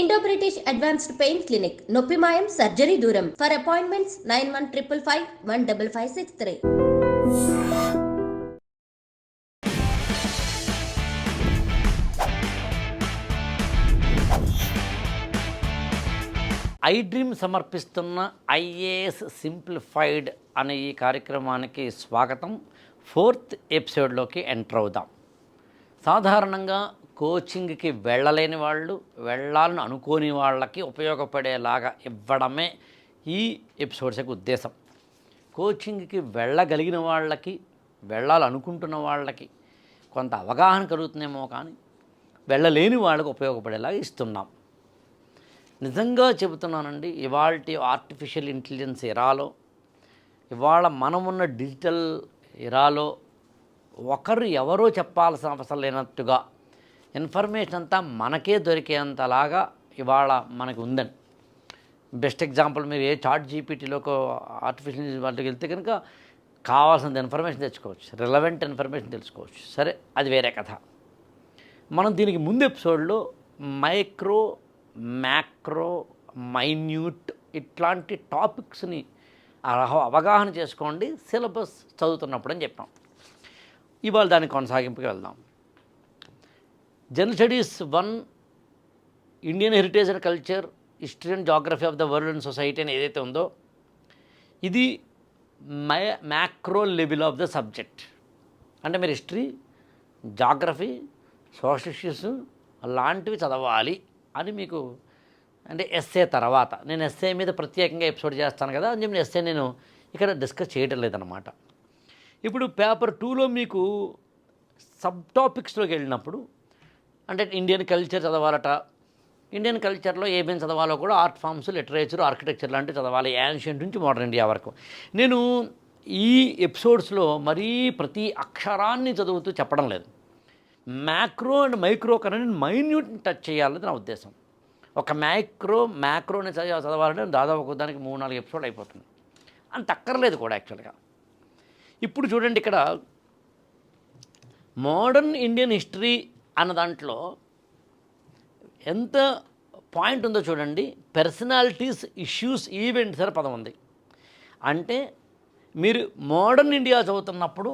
Indo British advanced pain clinic నొప్పి మాయం surgery దూరం ఫర్ అపాయింట్మెంట్స్ 9155515563. ఐ డ్రీమ్ సమర్పిస్తున్న ఐఏఎస్ సింప్లిఫైడ్ అనే ఈ కార్యక్రమానికి స్వాగతం. 4th ఎపిసోడ్లోకి ఎంటర్ అవుదాం. సాధారణంగా కోచింగ్కి వెళ్ళలేని వాళ్ళు, వెళ్ళాలని అనుకోని వాళ్ళకి ఉపయోగపడేలాగా ఇవ్వడమే ఈ ఎపిసోడ్స్ యొక్క ఉద్దేశం. కోచింగ్కి వెళ్ళగలిగిన వాళ్ళకి, వెళ్ళాలనుకుంటున్న వాళ్ళకి కొంత అవగాహన కలుగుతుందేమో, కానీ వెళ్ళలేని వాళ్ళకి ఉపయోగపడేలాగా ఇస్తున్నాం. నిజంగా చెబుతున్నానండి, ఇవాల్టి ఆర్టిఫిషియల్ ఇంటెలిజెన్స్ ఎరాలో, ఇవాళ మనమున్న డిజిటల్ ఎరాలో ఒకరు ఎవరో చెప్పాల్సిన అవసరం లేనట్టుగా ఇన్ఫర్మేషన్ అంతా మనకే దొరికేంతలాగా ఇవాళ మనకు ఉందని. బెస్ట్ ఎగ్జాంపుల్, మీరు ఏ చాట్ జీపీటీలోకి ఆర్టిఫిషియల్ వాళ్ళకి వెళ్తే కనుక కావాల్సినంత ఇన్ఫర్మేషన్ తెచ్చుకోవచ్చు, రిలవెంట్ ఇన్ఫర్మేషన్ తెలుసుకోవచ్చు. సరే, అది వేరే కథ. మనం దీనికి ముందు ఎపిసోడ్లో మైక్రో, మ్యాక్రో, మైన్యూట్ ఇట్లాంటి టాపిక్స్ని అవగాహన చేసుకోండి సిలబస్ చదువుతున్నప్పుడు అని చెప్పాం. ఇవాళ దాని కొనసాగింపుకి వెళ్దాం. General studies 1 Indian heritage and culture, history and geography of the world and society అని ఏదైతే ఉందో, ఇది macro level of the subject. అంటే మీరు హిస్టరీ, జాగ్రఫీ, సోషల్ ఇష్యూస్ అలాంటివి చదవాలి అని మీకు, అంటే ఎస్ఏ తర్వాత, నేను ఎస్ఏ మీద ప్రత్యేకంగా ఎపిసోడ్ చేస్తాను కదా అని చెప్పి ఎస్ఏ నేను ఇక్కడ డిస్కస్ చేయడం లేదన్నమాట. ఇప్పుడు పేపర్ 2లో మీకు సబ్ టాపిక్స్లోకి వెళ్ళినప్పుడు, అంటే ఇండియన్ కల్చర్ చదవాలట. ఇండియన్ కల్చర్లో ఏమేమి చదవాలో కూడా ఆర్ట్ ఫామ్స్, లిటరేచర్, ఆర్కిటెక్చర్ లాంటివి చదవాలి, యాన్షియంట్ నుంచి మోడర్న్ ఇండియా వరకు. నేను ఈ ఎపిసోడ్స్లో మరీ ప్రతి అక్షరాన్ని చదువుతూ చెప్పడం లేదు. మ్యాక్రో అండ్ మైక్రో కన్నా నేను మైన్యూట్ని టచ్ చేయాలని నా ఉద్దేశం. ఒక మ్యాక్రోని చదవాలంటే దాదాపు దానికి 3-4 ఎపిసోడ్ అయిపోతుంది. అంత అక్కర్లేదు కూడా యాక్చువల్గా. ఇప్పుడు చూడండి, ఇక్కడ మోడర్న్ ఇండియన్ హిస్టరీ అన్న దాంట్లో ఎంత పాయింట్ ఉందో చూడండి. పర్సనాలిటీస్, ఇష్యూస్, ఈవెంట్స్ అనే పదం ఉంది. అంటే మీరు మోడర్న్ ఇండియా చదువుతున్నప్పుడు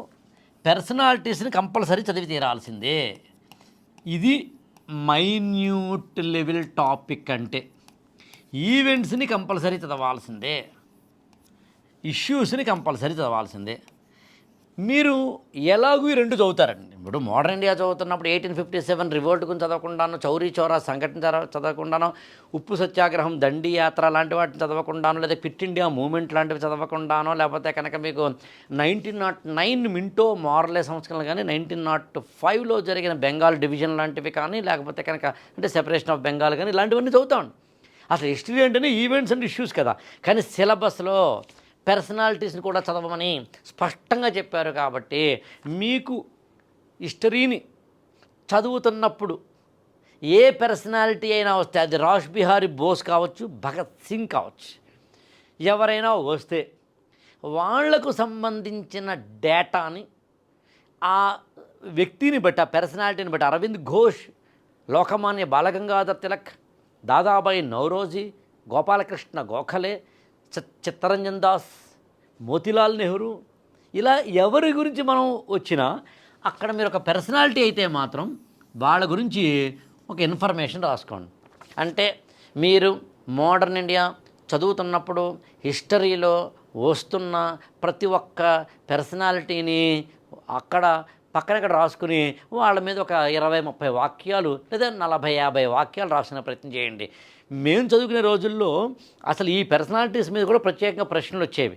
పర్సనాలిటీస్ని కంపల్సరీ చదివి తీరాల్సిందే. ఇది మైన్యూట్ లెవెల్ టాపిక్. అంటే ఈవెంట్స్ని కంపల్సరీ చదవాల్సిందే, ఇష్యూస్ని కంపల్సరీ చదవాల్సిందే. మీరు ఎలాగూ ఈ 2 చదువుతారండి. ఇప్పుడు మోడర్న్ ఇండియా చదువుతున్నప్పుడు 1857 రివోల్ట్ గురించి చదవకుండాను, చౌరీ చౌరా సంఘటన చదవకుండాను, ఉప్పు సత్యాగ్రహం, దండి యాత్ర లాంటి వాటిని చదవకుండాను, లేదా క్విట్ ఇండియా మూమెంట్ లాంటివి చదవకుండానో, లేకపోతే కనుక మీకు 1909 మింటో మార్లే సంస్కరణలు కానీ, 1905లో జరిగిన బెంగాల్ డివిజన్ లాంటివి కానీ, లేకపోతే కనుక అంటే సెపరేషన్ ఆఫ్ బెంగాల్ కానీ, ఇలాంటివన్నీ చదువుతామండి. అసలు హిస్టరీ అంటేనే ఈవెంట్స్ అండ్ ఇష్యూస్ కదా. కానీ సిలబస్లో పర్సనాలిటీస్ని కూడా చదవమని స్పష్టంగా చెప్పారు. కాబట్టి మీకు హిస్టరీని చదువుతున్నప్పుడు ఏ పర్సనాలిటీ అయినా వస్తే, అది రాజ్ బిహారీ బోస్ కావచ్చు, భగత్ సింగ్ కావచ్చు, ఎవరైనా వస్తే వాళ్లకు సంబంధించిన డేటాని, ఆ వ్యక్తిని బట్టి, ఆ పర్సనాలిటీని బట్టి, అరవింద్ ఘోష్, లోకమాన్య బాలగంగాధర్ తిలక్, దాదాబాయి నౌరోజీ, గోపాలకృష్ణ గోఖలే, చిత్తరంజన్ దాస్, మోతీలాల్ నెహ్రూ, ఇలా ఎవరి గురించి మనం వచ్చినా అక్కడ మీరు ఒక పర్సనాలిటీ అయితే మాత్రం వాళ్ళ గురించి ఒక ఇన్ఫర్మేషన్ రాసుకోండి. అంటే మీరు మోడర్న్ ఇండియా చదువుతున్నప్పుడు హిస్టరీలో వస్తున్న ప్రతి ఒక్క పర్సనాలిటీని అక్కడ పక్కన ఇక్కడ రాసుకుని వాళ్ళ మీద ఒక 20-30 వాక్యాలు లేదా 40-50 వాక్యాలు రాసిన ప్రయత్నం చేయండి. మేము చదువుకునే రోజుల్లో అసలు ఈ పర్సనాలిటీస్ మీద కూడా ప్రత్యేకంగా ప్రశ్నలు వచ్చేవి.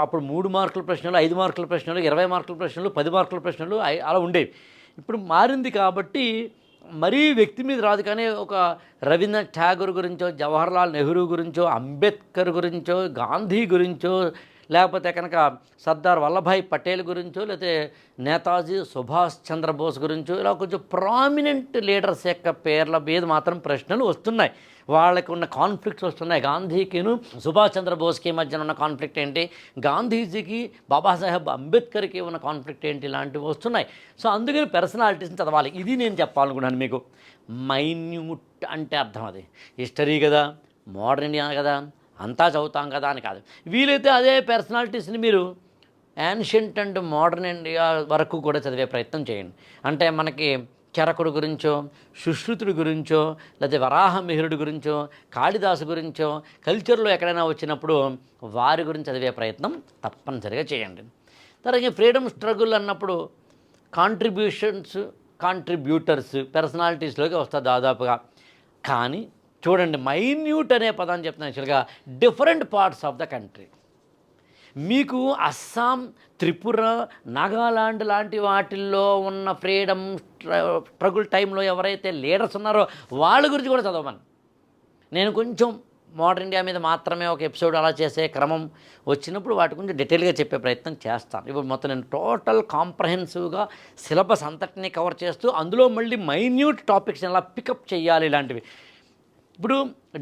అప్పుడు 3 మార్కుల ప్రశ్నలు, 5 మార్కుల ప్రశ్నలు, 20 మార్కుల ప్రశ్నలు, 10 మార్కుల ప్రశ్నలు అలా ఉండేవి. ఇప్పుడు మారింది కాబట్టి మరీ వ్యక్తి మీద రాదు, కానీ ఒక రవీంద్రనాథ్ ఠాగూర్ గురించో, జవహర్లాల్ నెహ్రూ గురించో, అంబేద్కర్ గురించో, గాంధీ గురించో, లేకపోతే కనుక సర్దార్ వల్లభాయ్ పటేల్ గురించో, లేకపోతే నేతాజీ సుభాష్ చంద్రబోస్ గురించో, ఇలా కొంచెం ప్రామినెంట్ లీడర్స్ యొక్క పేర్ల మీద మాత్రం ప్రశ్నలు వస్తున్నాయి. వాళ్ళకి ఉన్న కాన్ఫ్లిక్ట్స్ వస్తున్నాయి. గాంధీకిను సుభాష్ చంద్రబోస్కి మధ్యన ఉన్న కాన్ఫ్లిక్ట్ ఏంటి, గాంధీజీకి బాబాసాహెబ్ అంబేద్కర్కి ఉన్న కాన్ఫ్లిక్ట్ ఏంటి, ఇలాంటివి వస్తున్నాయి. సో అందుకని పర్సనాలిటీస్ని చదవాలి. ఇది నేను చెప్పాలనుకున్నాను మీకు. మైన్యూట్ అంటే అర్థం అది హిస్టరీ కదా, మోడర్న్ ఇండియా కదా, అంతా చదువుతాం కదా అని కాదు. వీలైతే అదే పర్సనాలిటీస్ని మీరు యాన్షియంట్ అండ్ మోడర్న్ ఇండియా వరకు కూడా చదివే ప్రయత్నం చేయండి. అంటే మనకి చరకుడు గురించో, సుశ్రుతుడి గురించో, లేకపోతే వరాహమిహిరుడి గురించో, కాళిదాసు గురించో కల్చర్లో ఎక్కడైనా వచ్చినప్పుడు వారి గురించి చదివే ప్రయత్నం తప్పనిసరిగా చేయండి. తర్వాత ఫ్రీడమ్ స్ట్రగుల్ అన్నప్పుడు కాంట్రిబ్యూటర్స్ పర్సనాలిటీస్లోకి వస్తుంది దాదాపుగా. కానీ చూడండి, మైన్యూట్ అనే పదాన్ని చెప్తున్నాను. యాక్చువల్గా different parts of the country. మీకు అస్సాం, త్రిపుర, నాగాలాండ్ లాంటి వాటిల్లో ఉన్న ఫ్రీడమ్ స్ట్రగుల్ టైంలో ఎవరైతే లీడర్స్ ఉన్నారో వాళ్ళ గురించి కూడా చదవమని. నేను కొంచెం మోడర్న్ ఇండియా మీద మాత్రమే ఒక ఎపిసోడ్ అలా చేసే క్రమం వచ్చినప్పుడు వాటి గురించి డీటెయిల్గా చెప్పే ప్రయత్నం చేస్తాను. ఇప్పుడు మొత్తం నేను టోటల్ కాంప్రహెన్సివ్గా సిలబస్ అంతటినీ కవర్ చేస్తూ అందులో మళ్ళీ మైన్యూట్ టాపిక్స్ ఎలా పికప్ చేయాలి ఇలాంటివి. ఇప్పుడు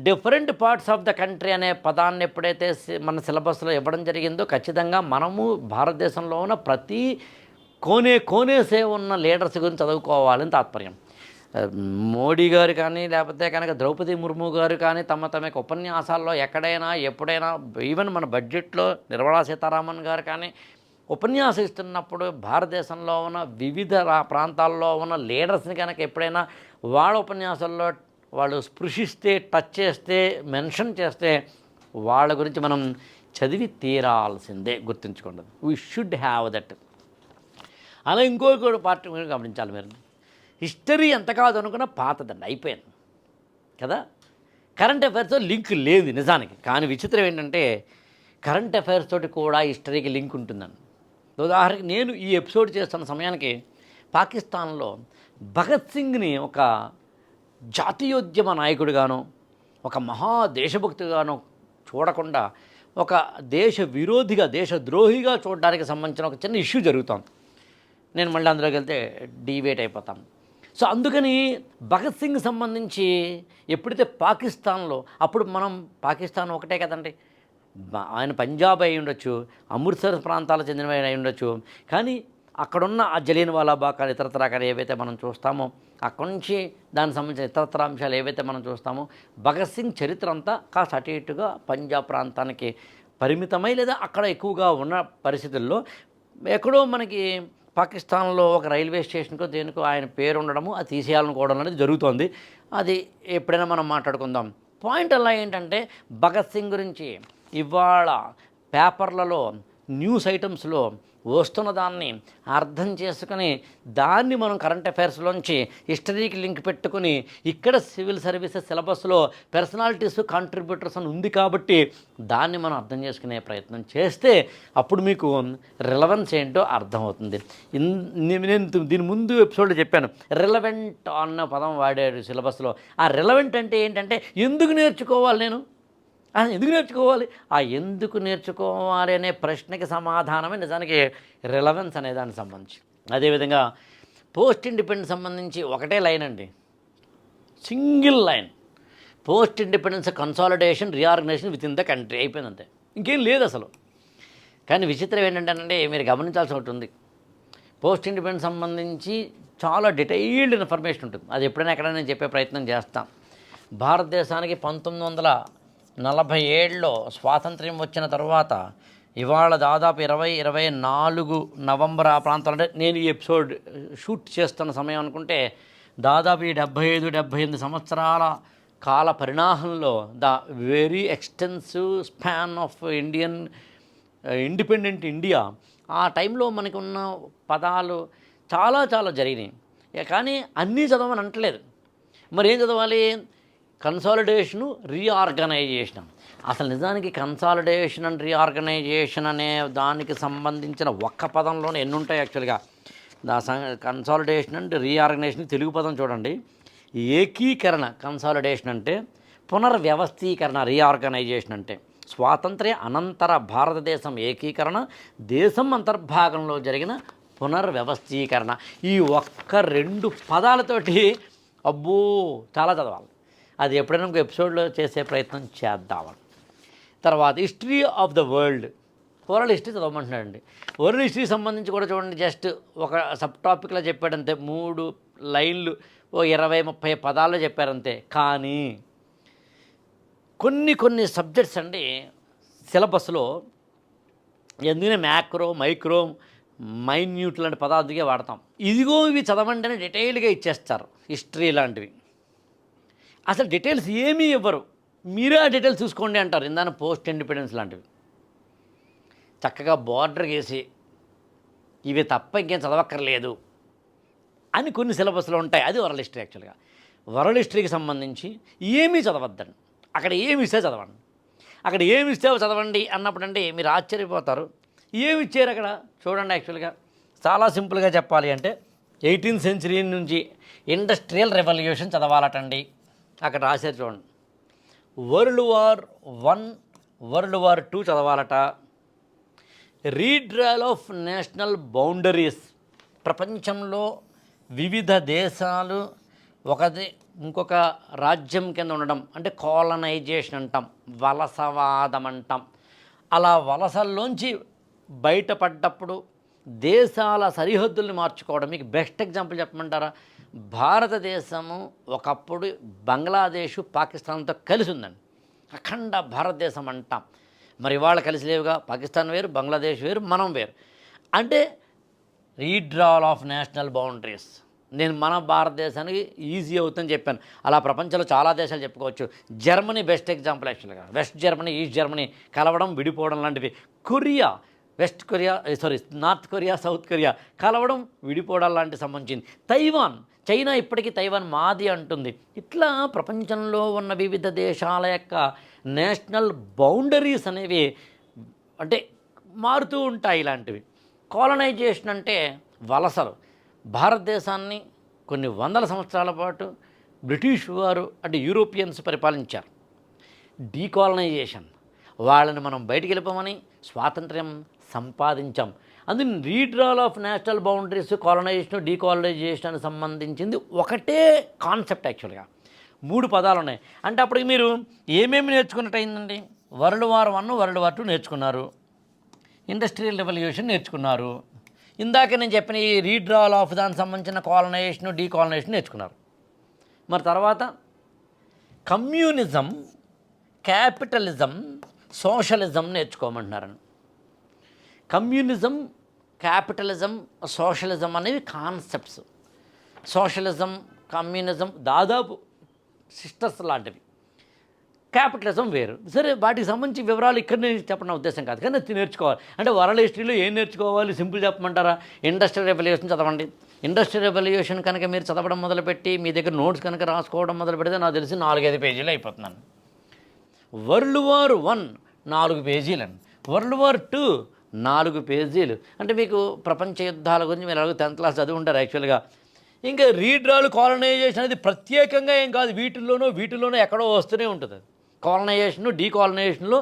different parts of the country అనే పదాన్ని ఎప్పుడైతే మన సిలబస్లో ఇవ్వడం జరిగిందో ఖచ్చితంగా మనము భారతదేశంలో ఉన్న ప్రతి కోనేసే ఉన్న లీడర్స్ గురించి చదువుకోవాలని తాత్పర్యం. మోడీ గారు కానీ, లేకపోతే కనుక ద్రౌపది ముర్ము గారు కానీ తమ ఉపన్యాసాల్లో ఎక్కడైనా ఎప్పుడైనా, ఈవెన్ మన బడ్జెట్లో నిర్మలా సీతారామన్ గారు కానీ ఉపన్యాసం ఇస్తున్నప్పుడు భారతదేశంలో ఉన్న వివిధ ప్రాంతాల్లో ఉన్న లీడర్స్ని కనుక ఎప్పుడైనా వాళ్ళ ఉపన్యాసాల్లో వాళ్ళు స్పృశిస్తే, టచ్ చేస్తే, మెన్షన్ చేస్తే వాళ్ళ గురించి మనం చదివి తీరాల్సిందే. గుర్తుంచుకోండి, వీ షుడ్ హ్యావ్ దట్. అలా ఇంకొక పార్ట్ మీరు గమనించాలి. మీరు హిస్టరీ ఎంత కాదు అనుకున్నా పాతదండి, అయిపోయింది కదా. కరెంట్ అఫైర్స్తో లింక్ లేదు నిజానికి. కానీ విచిత్రం ఏంటంటే కరెంట్ అఫైర్స్ తోటి కూడా హిస్టరీకి లింక్ ఉంటుందని. ఉదాహరణకి నేను ఈ ఎపిసోడ్ చేస్తున్న సమయానికి పాకిస్తాన్లో భగత్ సింగ్ని ఒక జాతీయోద్యమ నాయకుడిగానో, ఒక మహాదేశభక్తిగానో చూడకుండా ఒక దేశ విరోధిగా, దేశద్రోహిగా చూడడానికి సంబంధించిన ఒక చిన్న ఇష్యూ జరుగుతోంది. నేను మళ్ళీ అందులోకి వెళ్తే డిబేట్ అయిపోతాం. సో అందుకని భగత్ సింగ్ సంబంధించి ఎప్పుడైతే పాకిస్తాన్లో, అప్పుడు మనం పాకిస్తాన్ ఒకటే కదండి, ఆయన పంజాబ్ అయి ఉండొచ్చు, అమృత్సర్ ప్రాంతాలకు చెందినవి అయి ఉండొచ్చు, కానీ అక్కడున్న ఆ జలియన్వాలా బాగ్ కానీ ఇతరత్రా కానీ ఏవైతే మనం చూస్తామో, అక్కడి నుంచి దానికి సంబంధించిన ఇతరత్ర అంశాలు ఏవైతే మనం చూస్తామో, భగత్ సింగ్ చరిత్ర అంతా కాస్త అటు ఇటుగా పంజాబ్ ప్రాంతానికి పరిమితమై లేదా అక్కడ ఎక్కువగా ఉన్న పరిస్థితుల్లో ఎక్కడో మనకి పాకిస్తాన్లో ఒక రైల్వే స్టేషన్కో దేనికో ఆయన పేరు ఉండడము, అది తీసేయాలనుకోవడం అనేది జరుగుతోంది. అది ఎప్పుడైనా మనం మాట్లాడుకుందాం. పాయింట్ అలా ఏంటంటే భగత్ సింగ్ గురించి ఇవాళ పేపర్లలో న్యూస్ ఐటమ్స్లో వస్తున్న దాన్ని అర్థం చేసుకుని దాన్ని మనం కరెంట్ అఫైర్స్లోంచి హిస్టరీకి లింక్ పెట్టుకుని ఇక్కడ సివిల్ సర్వీసెస్ సిలబస్లో పర్సనాలిటీస్, కాంట్రిబ్యూటర్స్ అని ఉంది కాబట్టి దాన్ని మనం అర్థం చేసుకునే ప్రయత్నం చేస్తే అప్పుడు మీకు రిలవెన్స్ ఏంటో అర్థమవుతుంది. నేను దీని ముందు ఎపిసోడ్లో చెప్పాను, రిలవెంట్ అన్న పదం వాడాడు సిలబస్లో. ఆ రిలవెంట్ అంటే ఏంటంటే ఎందుకు నేర్చుకోవాలి, నేను ఎందుకు నేర్చుకోవాలి, ఆ ఎందుకు నేర్చుకోవాలి అనే ప్రశ్నకి సమాధానమే నిజానికి రిలవెన్స్ అనే దానికి సంబంధించి. అదేవిధంగా పోస్ట్ ఇండిపెండెన్స్ సంబంధించి ఒకటే లైన్ అండి, single line, post independence consolidation reorganisation with in the country, అయిపోయింది అంతే, ఇంకేం లేదు అసలు. కానీ విచిత్రం ఏంటంటే మీరు గమనించాల్సి ఒకటి ఉంది, పోస్ట్ ఇండిపెండెన్స్ సంబంధించి చాలా డీటెయిల్డ్ ఇన్ఫర్మేషన్ ఉంటుంది. అది ఎప్పుడైనా ఎక్కడైనా నేను చెప్పే ప్రయత్నం చేస్తాం. భారతదేశానికి 1947లో స్వాతంత్ర్యం వచ్చిన తర్వాత ఇవాళ దాదాపు 2024 నవంబర్ ఆ ప్రాంతంలో, అంటే నేను ఈ ఎపిసోడ్ షూట్ చేస్తున్న సమయం అనుకుంటే దాదాపు ఈ 75-78 సంవత్సరాల కాల పరిణామంలో the very extensive span of independent India, ఆ టైంలో మనకు ఉన్న పదాలు చాలా చాలా జరిగినాయి. కానీ అన్నీ చదవమని అంటలేదు. మరి ఏం చదవాలి? కన్సాలిడేషను, రీఆర్గనైజేషన్. అసలు నిజానికి కన్సాలిడేషన్ అండ్ రీఆర్గనైజేషన్ అనే దానికి సంబంధించిన ఒక్క పదంలోనే ఎన్ని ఉంటాయి యాక్చువల్గా. కన్సాలిడేషన్ అండ్ రీఆర్గనైజేషన్ తెలుగు పదం చూడండి, ఏకీకరణ కన్సాలిడేషన్ అంటే, పునర్వ్యవస్థీకరణ రీఆర్గనైజేషన్ అంటే. స్వాతంత్ర్య అనంతర భారతదేశం ఏకీకరణ, దేశం అంతర్భాగంలో జరిగిన పునర్వ్యవస్థీకరణ. ఈ ఒక్క 2 పదాలతోటి అబ్బో చాలా చదవాలి. అది ఎప్పుడైనా ఇంకో ఎపిసోడ్లో చేసే ప్రయత్నం చేద్దామని. తర్వాత history of the world, world history చదవమంటున్నాడండి. వరల్డ్ హిస్టరీకి సంబంధించి కూడా చూడండి, జస్ట్ ఒక సబ్ టాపిక్లో చెప్పాడంతే, 3 లైన్లు, ఓ 20-30 పదాల్లో చెప్పారంతే. కానీ కొన్ని సబ్జెక్ట్స్ అండి సిలబస్లో ఎందుకనే మ్యాక్రో, మైక్రో, మైన్యూట్ లాంటి పదార్థకే వాడతాం. ఇదిగో ఇవి చదవండి అని డీటెయిల్గా ఇచ్చేస్తారు. హిస్టరీ లాంటివి అసలు డీటెయిల్స్ ఏమీ ఇవ్వరు, మీరే ఆ డీటెయిల్స్ చూసుకోండి అంటారు. ఇందాక పోస్ట్ ఇండిపెండెన్స్ లాంటివి చక్కగా బార్డర్ వేసి ఇవి తప్ప ఇంకేం చదవక్కర్లేదు అని కొన్ని సిలబస్లో ఉంటాయి. అది వరల్డ్ హిస్టరీ. యాక్చువల్గా వరల్డ్ హిస్టరీకి సంబంధించి ఏమీ చదవద్దండి. అక్కడ ఏమి ఇస్తే చదవండి, అక్కడ ఏమి ఇస్తే చదవండి అన్నప్పుడు అంటే మీరు ఆశ్చర్యపోతారు. ఏమి ఇచ్చారు అక్కడ చూడండి. యాక్చువల్గా చాలా సింపుల్గా చెప్పాలి అంటే 18th సెంచరీ నుంచి ఇండస్ట్రియల్ రెవల్యూషన్ చదవాలటండి. అక్కడ రాశారు చూడండి. వరల్డ్ వార్ 1, వరల్డ్ వార్ 2 చదవాలట. రీడ్రాల్ ఆఫ్ నేషనల్ బౌండరీస్, ప్రపంచంలో వివిధ దేశాలు ఒకది ఇంకొక రాజ్యం కింద ఉండడం అంటే కాలనైజేషన్ అంటాం, వలసవాదం అంటాం. అలా వలసల్లోంచి బయటపడ్డప్పుడు దేశాల సరిహద్దుల్ని మార్చుకోవడం. మీకు బెస్ట్ ఎగ్జాంపుల్ చెప్పమంటారా? భారతదేశము ఒకప్పుడు బంగ్లాదేశ్, పాకిస్తాన్తో కలిసి ఉందండి. అఖండ భారతదేశం అంటాం. మరి ఇవాళ కలిసి లేవుగా. పాకిస్తాన్ వేరు, బంగ్లాదేశ్ వేరు, మనం వేరు. అంటే రీడ్రాల్ ఆఫ్ నేషనల్ బౌండరీస్. నేను మన భారతదేశానికి ఈజీ అవుతుందని చెప్పాను. అలా ప్రపంచంలో చాలా దేశాలు చెప్పుకోవచ్చు. Germany best example. యాక్చువల్గా వెస్ట్ జర్మనీ, ఈస్ట్ జర్మనీ కలవడం, విడిపోవడం లాంటివి. Korea, west Korea, north Korea, south Korea కలవడం, విడిపోవడం లాంటి సంబంధించింది. తైవాన్, చైనా ఇప్పటికీ తైవాన్ మాది అంటుంది. ఇట్లా ప్రపంచంలో ఉన్న వివిధ దేశాల యొక్క నేషనల్ బౌండరీస్ అనేవి అంటే మారుతూ ఉంటాయి. ఇలాంటివి కాలనైజేషన్ అంటే వలసలు. భారతదేశాన్ని కొన్ని వందల సంవత్సరాల పాటు బ్రిటిష్ వారు అంటే యూరోపియన్స్ పరిపాలించారు. డీకాలనైజేషన్, వాళ్ళని మనం బయటికి వెళ్ళిపోమని స్వాతంత్ర్యం సంపాదించాం. అందుకని రీడ్రాల్ of national boundaries, colonisation, decolonisation సంబంధించింది ఒకటే కాన్సెప్ట్. యాక్చువల్గా 3 పదాలు ఉన్నాయి. అంటే అప్పటికి మీరు ఏమేమి నేర్చుకున్నట్టు అయిందండి? వరల్డ్ వార్ 1, వరల్డ్ వార్ 2 నేర్చుకున్నారు, ఇండస్ట్రియల్ రెవల్యూషన్ నేర్చుకున్నారు, ఇందాక నేను చెప్పిన ఈ రీడ్రాల్ ఆఫ్ దానికి సంబంధించిన కాలనైజేషన్, డీకాలనైజేషన్ నేర్చుకున్నారు. మరి తర్వాత కమ్యూనిజం, క్యాపిటలిజం, సోషలిజం నేర్చుకోమంటున్నారని. కమ్యూనిజం, క్యాపిటలిజం, సోషలిజం అనేవి కాన్సెప్ట్స్. సోషలిజం, కమ్యూనిజం దాదాపు సిస్టర్స్ లాంటివి. క్యాపిటలిజం వేరు. సరే, వాటికి సంబంధించి వివరాలు ఇక్కడ నేను చెప్పడం ఉద్దేశం కాదు, కానీ అది నేర్చుకోవాలి. అంటే వరల్డ్ హిస్టరీలో ఏం నేర్చుకోవాలి? సింపుల్ చెప్పమంటారా? ఇండస్ట్రియల్ రెవల్యూషన్ చదవండి. ఇండస్ట్రియల్ రెవల్యూషన్ కనుక మీరు చదవడం మొదలుపెట్టి మీ దగ్గర నోట్స్ కనుక రాసుకోవడం మొదలు పెడితే నాకు తెలిసి 4-5 పేజీలు అయిపోతున్నాను. వరల్డ్ వార్ 1 4 పేజీలండి, వరల్డ్ వార్ 2 4 పేజీలు. అంటే మీకు ప్రపంచ యుద్ధాల గురించి మీరు అలాగే 10th క్లాస్ చదివి ఉంటారు యాక్చువల్గా. ఇంకా రీడ్రాల్, కాలనైజేషన్ అనేది ప్రత్యేకంగా ఏం కాదు, వీటిల్లోనూ ఎక్కడో వస్తూనే ఉంటుంది. కాలనైజేషను, డీకాలనైజేషన్లో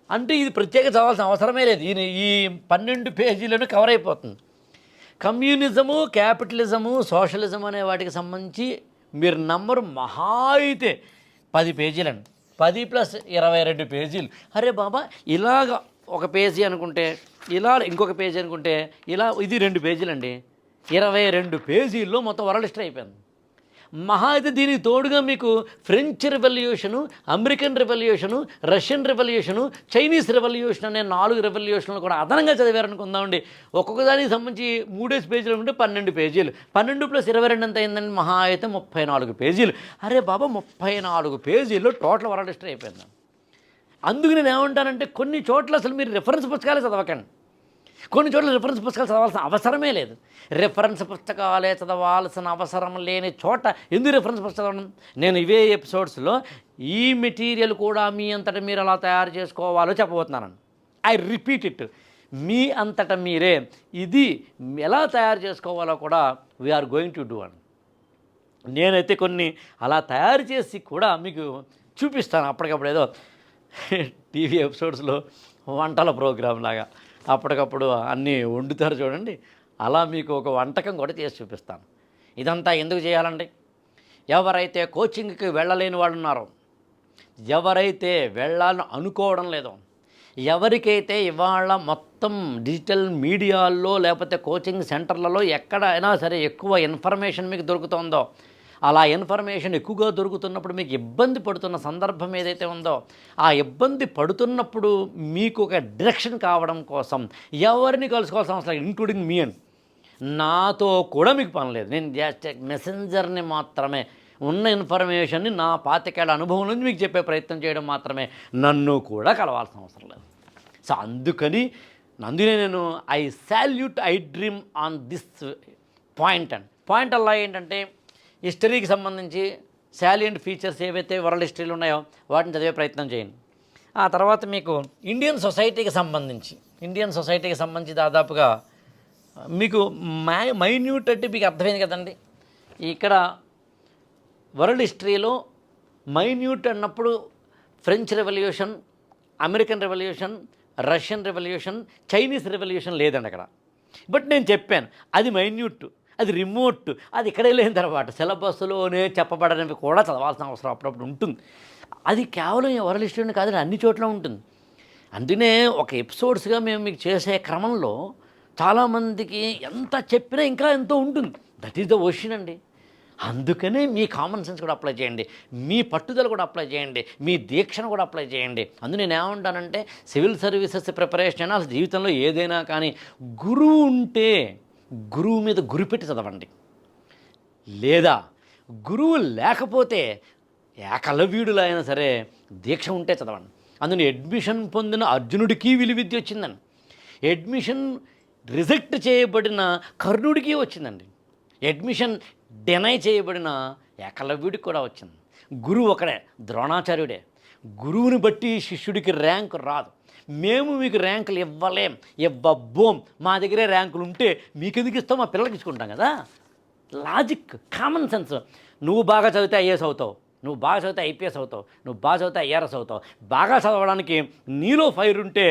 అంటే ఇది ప్రత్యేక చదవాల్సిన అవసరమే లేదు. ఈ 12 పేజీలను కవర్ అయిపోతుంది. కమ్యూనిజము, క్యాపిటలిజము, సోషలిజం అనే వాటికి సంబంధించి మీరు నంబరు మహా అయితే 10 పేజీలండి. 10 + 22 పేజీలు. అరే బాబా, ఇలాగ ఒక పేజీ అనుకుంటే, ఇలా ఇంకొక పేజీ అనుకుంటే, ఇలా ఇది 2 పేజీలండి. 22 పేజీల్లో మొత్తం వరల్డ్ హిస్టరీ అయిపోయింది. మహా అయితే దీనికి తోడుగా మీకు French revolution, American revolution, Russian revolution, Chinese revolution అనే 4 రెవల్యూషన్లు కూడా అదనంగా చదివారనుకుందామండి. ఒక్కొక్క దానికి సంబంధించి 3 పేజీలు ఉంటే 12 పేజీలు. 12 + 22 ఎంత అయిందండి? మహా అయితే 34 పేజీలు. అరే బాబా, 34 పేజీల్లో టోటల్ వరల్డ్ హిస్టరీ అయిపోయింది. అందుకు నేను ఏమంటానంటే, కొన్ని చోట్ల అసలు మీరు రిఫరెన్స్ పుస్తకాలే చదవకండి. కొన్ని చోట్ల రిఫరెన్స్ పుస్తకాలు చదవాల్సిన అవసరమే లేదు. రిఫరెన్స్ పుస్తకాలే చదవాల్సిన అవసరం లేని చోట ఎందుకు రిఫరెన్స్ పుస్తకం? నేను ఇవే ఎపిసోడ్స్లో ఈ మెటీరియల్ కూడా మీ అంతటా మీరు ఎలా తయారు చేసుకోవాలో చెప్పబోతున్నాను. ఐ రిపీట్ ఇట్, మీ అంతటా మీరే ఇది ఎలా తయారు చేసుకోవాలో కూడా వీఆర్ గోయింగ్ టు డూ అని. నేనైతే కొన్ని అలా తయారు చేసి కూడా మీకు చూపిస్తాను అప్పటికప్పుడు. ఏదో టీవీ ఎపిసోడ్స్లో వంటల ప్రోగ్రాం లాగా అప్పటికప్పుడు అన్నీ వండుతారు చూడండి, అలా మీకు ఒక వంటకం కూడా చేసి చూపిస్తాను. ఇదంతా ఎందుకు చేయాలండి? ఎవరైతే కోచింగ్కి వెళ్ళలేని వాళ్ళు ఉన్నారో, ఎవరైతే వెళ్ళాలని అనుకోవడం లేదో, ఎవరికైతే ఇవాళ మొత్తం డిజిటల్ మీడియాల్లో లేకపోతే కోచింగ్ సెంటర్లలో ఎక్కడైనా సరే ఎక్కువ ఇన్ఫర్మేషన్ మీకు దొరుకుతుందో, అలా ఇన్ఫర్మేషన్ ఎక్కువగా దొరుకుతున్నప్పుడు మీకు ఇబ్బంది పడుతున్న సందర్భం ఏదైతే ఉందో, ఆ ఇబ్బంది పడుతున్నప్పుడు మీకు ఒక డైరెక్షన్ కావడం కోసం ఎవరిని కలుసుకోవాల్సిన అవసరం లేదు, ఇంక్లూడింగ్ మీ అని. నాతో కూడా మీకు పని లేదు, నేను జస్ట్ మెసెంజర్ని మాత్రమే. ఉన్న ఇన్ఫర్మేషన్ని నా 25 ఏళ్ల అనుభవం నుంచి మీకు చెప్పే ప్రయత్నం చేయడం మాత్రమే, నన్ను కూడా కలవాల్సిన అవసరం లేదు. సో అందుకని నేను I salute, I dream on this point అలా ఏంటంటే, హిస్టరీకి సంబంధించి సాలియంట్ ఫీచర్స్ ఏవైతే వరల్డ్ హిస్టరీలో ఉన్నాయో వాటిని చదివే ప్రయత్నం చేయండి. ఆ తర్వాత మీకు ఇండియన్ సొసైటీకి సంబంధించి దాదాపుగా మీకు మైన్యూట్ అంటే మీకు అర్థమైంది కదండి. ఇక్కడ వరల్డ్ హిస్టరీలో మైన్యూట్ అన్నప్పుడు French revolution, American revolution, Russian revolution, Chinese revolution లేదండి అక్కడ. బట్ నేను చెప్పాను అది మైన్యూట్, అది రిమోట్, అది ఇక్కడే లేని తర్వాత సిలబస్లోనే చెప్పబడనివి కూడా చదవాల్సిన అవసరం అప్పుడప్పుడు ఉంటుంది. అది కేవలం వరల్డ్ హిస్టరీని కాదని అన్ని చోట్ల ఉంటుంది. అందుకనే ఒక ఎపిసోడ్స్గా మేము మీకు చేసే క్రమంలో చాలామందికి ఎంత చెప్పినా ఇంకా ఎంతో ఉంటుంది. దట్ ఈస్ ద క్వశ్చన్ అండి. అందుకనే మీ కామన్ సెన్స్ కూడా అప్లై చేయండి, మీ పట్టుదల కూడా అప్లై చేయండి, మీ దీక్షను కూడా అప్లై చేయండి. అందుకు నేను ఏమంటానంటే, సివిల్ సర్వీసెస్ ప్రిపరేషన్ అయినా అసలు జీవితంలో ఏదైనా కానీ గురువు ఉంటే గురువు మీద గురిపెట్టి చదవండి, లేదా గురువు లేకపోతే ఏకలవ్యుడులో అయినా సరే దీక్ష ఉంటే చదవండి. అందులో అడ్మిషన్ పొందిన అర్జునుడికి విలువిద్య వచ్చిందండి, అడ్మిషన్ రిజెక్ట్ చేయబడిన కర్ణుడికి వచ్చిందండి, అడ్మిషన్ డినై చేయబడిన ఏకలవ్యుడికి కూడా వచ్చింది. గురువు ఒకడే, ద్రోణాచార్యుడే. గురువుని బట్టి శిష్యుడికి ర్యాంకు రాదు. మేము మీకు ర్యాంకులు ఇవ్వబోం, మా దగ్గరే ర్యాంకులు ఉంటే మీకు ఎందుకు ఇస్తాం, మా పిల్లలకి ఇచ్చుకుంటాం కదా. Logic, common sense. నువ్వు బాగా చదివితే ఐఏఎస్ అవుతావు, నువ్వు బాగా చదివితే ఐపీఎస్ అవుతావు, నువ్వు బాగా చదివితే ఐఆర్ఎస్ అవుతావు. బాగా చదవడానికి నీలో ఫైర్ ఉంటే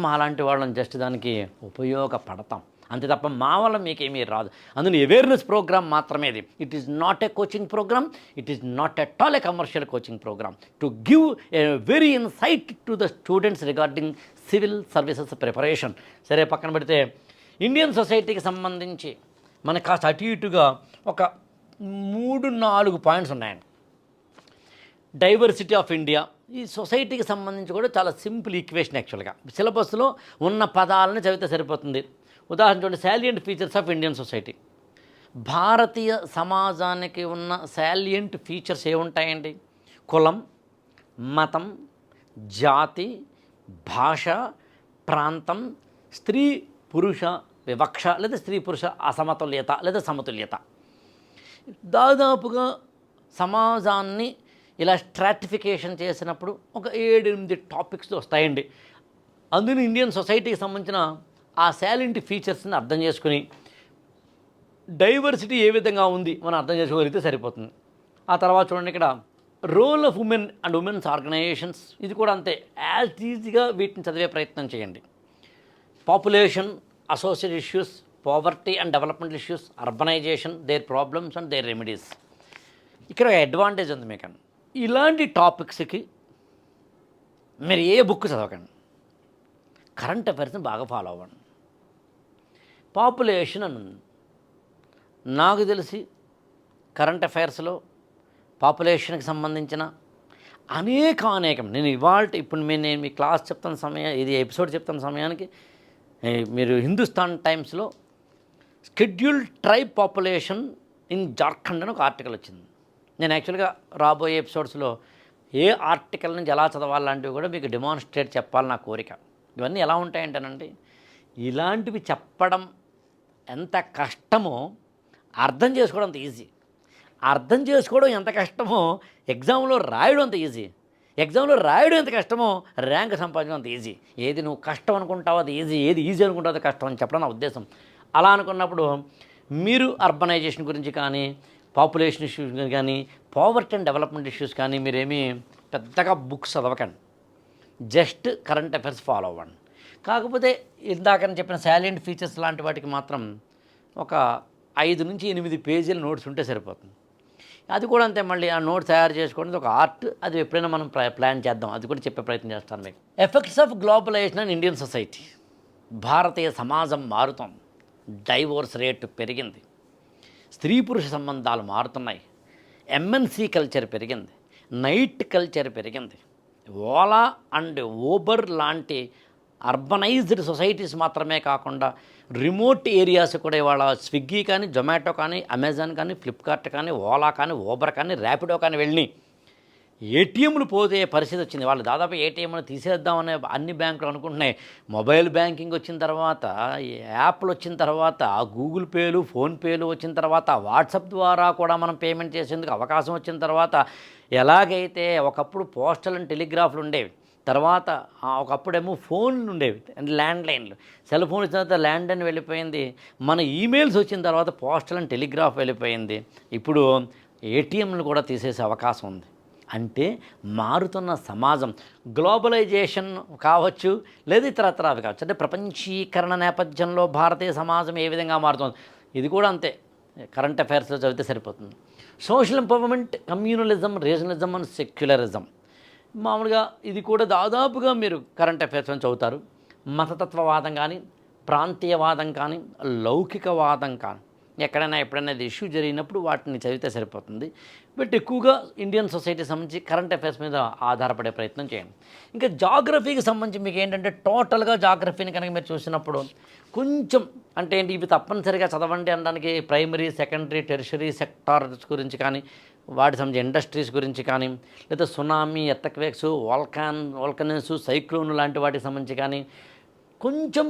మాలాంటి వాళ్ళని జస్ట్ దానికి ఉపయోగపడతాం అంతే తప్ప మా వల్ల మీకేమీ రాదు. అందులో అవేర్నెస్ ప్రోగ్రామ్ మాత్రమే ఇది. It is not a coaching programme, it is not at all a commercial coaching programme, to give a very insight to the students regarding civil services preparation. సరే, పక్కన పెడితే ఇండియన్ సొసైటీకి సంబంధించి మనకు కాస్త అటు ఇటుగా ఒక 3-4 పాయింట్స్ ఉన్నాయండి. డైవర్సిటీ ఆఫ్ ఇండియా, ఈ సొసైటీకి సంబంధించి కూడా చాలా సింపుల్ ఈక్వేషన్. యాక్చువల్గా సిలబస్లో ఉన్న పదాలను చదివితే సరిపోతుంది. ఉదాహరణ చూడండి, salient features of Indian society. భారతీయ సమాజానికి ఉన్న సాలియంట్ ఫీచర్స్ ఏముంటాయండి? కులం, మతం, జాతి, భాష, ప్రాంతం, స్త్రీ పురుష వివక్ష లేదా స్త్రీ పురుష అసమతుల్యత లేదా సమతుల్యత. దాదాపుగా సమాజాన్ని ఇలా స్ట్రాటిఫికేషన్ చేసినప్పుడు ఒక 7-8 టాపిక్స్ వస్తాయండి. అందులో ఇండియన్ సొసైటీకి సంబంధించిన ఆ సాలియంట్ ఫీచర్స్ని అర్థం చేసుకుని డైవర్సిటీ ఏ విధంగా ఉంది మనం అర్థం చేసుకోగలిగితే సరిపోతుంది. ఆ తర్వాత చూడండి, ఇక్కడ role of women and women's organisations, ఇది కూడా అంతే, యాజ్ ఈజీగా వీటిని చదివే ప్రయత్నం చేయండి. Population associated issues, poverty and development issues, urbanisation, their problems and their remedies. ఇక్కడ అడ్వాంటేజ్ ఉంది మీకు. ఇలాంటి టాపిక్స్కి మీరు ఏ బుక్ చదవకండి, కరెంట్ అఫైర్స్ని బాగా ఫాలో అవ్వండి. పాపులేషన్ అని నాకు తెలిసి కరెంట్ అఫైర్స్లో పాపులేషన్కి సంబంధించిన అనేకం నేను ఇప్పుడు నేను మీ క్లాస్ చెప్తున్న సమయం, ఇది ఎపిసోడ్ చెప్తున్న సమయానికి మీరు హిందుస్థాన్ టైమ్స్లో scheduled tribe population in Jharkhand అని ఒక ఆర్టికల్ వచ్చింది. నేను యాక్చువల్గా రాబోయే ఎపిసోడ్స్లో ఏ ఆర్టికల్ నుంచి ఎలా చదవాలంటివి కూడా మీకు డెమాన్స్ట్రేట్ చెప్పాలి నా కోరిక. ఇవన్నీ ఎలా ఉంటాయంటేనండి, ఇలాంటివి చెప్పడం ఎంత కష్టమో అర్థం చేసుకోవడం అంత ఈజీ. అర్థం చేసుకోవడం ఎంత కష్టమో ఎగ్జామ్లో రాయడం అంత ఈజీ. ఎగ్జామ్లో రాయడం ఎంత కష్టమో ర్యాంక్ సంపాదించడం అంత ఈజీ. ఏది నువ్వు కష్టం అనుకుంటావో అది ఈజీ, ఏది ఈజీ అనుకుంటావో అది కష్టం అని చెప్పడం నా ఉద్దేశం. అలా అనుకున్నప్పుడు మీరు అర్బనైజేషన్ గురించి కానీ, పాపులేషన్ ఇష్యూస్ కానీ, పావర్టీ అండ్ డెవలప్మెంట్ ఇష్యూస్ కానీ మీరేమీ పెద్దగా బుక్స్ చదవకండి. జస్ట్ కరెంట్ అఫైర్స్ ఫాలో అవ్వండి. కాకపోతే ఇందాకని చెప్పిన సాలియంట్ ఫీచర్స్ లాంటి వాటికి మాత్రం ఒక 5 నుంచి 8 పేజీల నోట్స్ ఉంటే సరిపోతుంది. అది కూడా అంతే, మళ్ళీ ఆ నోట్స్ తయారు చేసుకోవడం ఒక ఆర్ట్. అది ఎప్పుడైనా మనం ప్లాన్ చేద్దాం, అది కూడా చెప్పే ప్రయత్నం చేస్తాను మీకు. Effects of globalization and Indian society. భారతీయ సమాజం మారుతోంది. డైవోర్స్ రేటు పెరిగింది, స్త్రీ పురుష సంబంధాలు మారుతున్నాయి, ఎంఎన్సీ కల్చర్ పెరిగింది, నైట్ కల్చర్ పెరిగింది. ఓలా అండ్ ఊబర్ లాంటి అర్బనైజ్డ్ సొసైటీస్ మాత్రమే కాకుండా రిమోట్ ఏరియాస్ కూడా ఇవాళ స్విగ్గీ కానీ, జొమాటో కానీ, అమెజాన్ కానీ, ఫ్లిప్కార్ట్ కానీ, ఓలా కానీ, ఊబర్ కానీ, ర్యాపిడో కానీ వెళ్ళి ఏటీఎంలు పోతే పరిస్థితి వచ్చింది. వాళ్ళు దాదాపు ఏటీఎంలు తీసేద్దామనే అన్ని బ్యాంకులు అనుకుంటున్నాయి. మొబైల్ బ్యాంకింగ్ వచ్చిన తర్వాత, యాప్లు వచ్చిన తర్వాత, గూగుల్ పేలు, ఫోన్పేలు వచ్చిన తర్వాత, వాట్సాప్ ద్వారా కూడా మనం పేమెంట్ చేసేందుకు అవకాశం వచ్చిన తర్వాత, ఎలాగైతే ఒకప్పుడు పోస్టల్ అండ్ టెలిగ్రాఫ్లు ఉండేవి, తర్వాత ఒకప్పుడేమో ఫోన్లు ఉండేవి, ల్యాండ్లైన్లు, సెల్ ఫోన్ వచ్చిన తర్వాత ల్యాండ్లైన్ వెళ్ళిపోయింది, మన ఈమెయిల్స్ వచ్చిన తర్వాత పోస్టల్ అండ్ టెలిగ్రాఫ్ వెళ్ళిపోయింది, ఇప్పుడు ఏటీఎంలు కూడా తీసేసే అవకాశం ఉంది. అంటే మారుతున్న సమాజం, గ్లోబలైజేషన్ కావచ్చు, లేదా ఇతరత్ర అవి కావచ్చు, అంటే ప్రపంచీకరణ నేపథ్యంలో భారతీయ సమాజం ఏ విధంగా మారుతుంది, ఇది కూడా అంతే కరెంట్ అఫైర్స్లో చదివితే సరిపోతుంది. Social empowerment, communalism, regionalism and secularism. మామూలుగా ఇది కూడా దాదాపుగా మీరు కరెంట్ అఫైర్స్లో చదువుతారు. మతతత్వవాదం కానీ, ప్రాంతీయవాదం కానీ, లౌకికవాదం కానీ, ఎక్కడైనా ఎప్పుడైనా ఇది ఇష్యూ జరిగినప్పుడు వాటిని చదివితే సరిపోతుంది. బట్ ఎక్కువగా ఇండియన్ సొసైటీ సంబంధించి కరెంట్ అఫైర్స్ మీద ఆధారపడే ప్రయత్నం చేయండి. ఇంకా జాగ్రఫీకి సంబంధించి మీకు ఏంటంటే టోటల్గా జాగ్రఫీని కనుక మీరు చూసినప్పుడు కొంచెం అంటే ఏంటి, ఇవి తప్పనిసరిగా చదవండి అనడానికి ప్రైమరీ, సెకండరీ, టెరిషరీ సెక్టార్స్ గురించి కానీ, వాటి సంబంధించి ఇండస్ట్రీస్ గురించి కానీ, లేదా సునామీ, ఎర్త్క్వేక్స్, వోల్కనస్, సైక్లోన్ లాంటి వాటికి సంబంధించి కానీ కొంచెం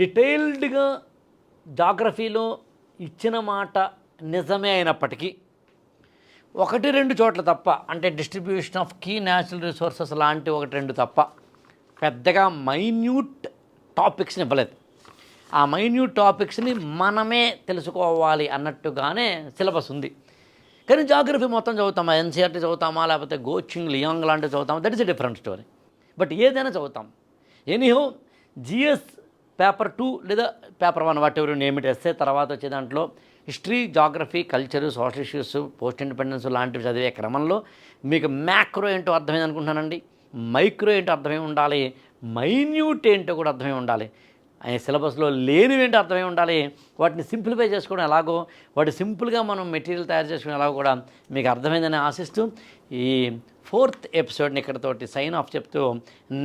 డీటెయిల్డ్గా జాగ్రఫీలో ఇచ్చిన మాట నిజమే అయినప్పటికీ 1-2 చోట్ల తప్ప, అంటే distribution of key natural resources లాంటి 1-2 తప్ప పెద్దగా మైన్యూట్ టాపిక్స్ని ఇవ్వలేదు. ఆ మైన్యూట్ టాపిక్స్ని మనమే తెలుసుకోవాలి అన్నట్టుగానే సిలబస్ ఉంది. కానీ జాగ్రఫీ మొత్తం చదువుతామా, ఎన్సీఆర్టీ చదువుతామా, లేకపోతే గోచింగ్, లియాంగ్ లాంటివి చదువుతామా, that is a different story. But ఏదైనా చదువుతాం. ఎనీహో జిఎస్ పేపర్ 2 లేదా పేపర్ 1 వాట్ ఎవరు నేమ్ ఇట్ ఎస్సే, తర్వాత వచ్చే దాంట్లో history, geography, culture, social issues, post independence లాంటివి చదివే క్రమంలో మీకు మ్యాక్రో ఏంటో అర్థమైంది అనుకుంటున్నానండి, మైక్రో ఏంటో అర్థమై ఉండాలి, మైన్యూట్ ఏంటో కూడా అర్థమై ఉండాలి, సిలబస్లో లేనివేంటో అర్థమై ఉండాలి, వాటిని సింప్లిఫై చేసుకోవడం ఎలాగో, వాటి సింపుల్గా మనం మెటీరియల్ తయారు చేసుకోవడం ఎలాగో కూడా మీకు అర్థమైందని ఆశిస్తూ ఈ 4th ఎపిసోడ్ని ఇక్కడతోటి సైన్ ఆఫ్ చెప్తూ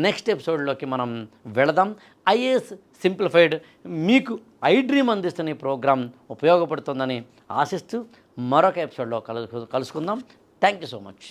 నెక్స్ట్ ఎపిసోడ్లోకి మనం వెళదాం. ఐఏఎస్ సింప్లిఫైడ్ మీకు ఐ డ్రీమ్ అందిస్తున్న ఈ ప్రోగ్రాం ఉపయోగపడుతుందని ఆశిస్తూ మరొక ఎపిసోడ్లో కలుసుకుందాం. Thank you so much.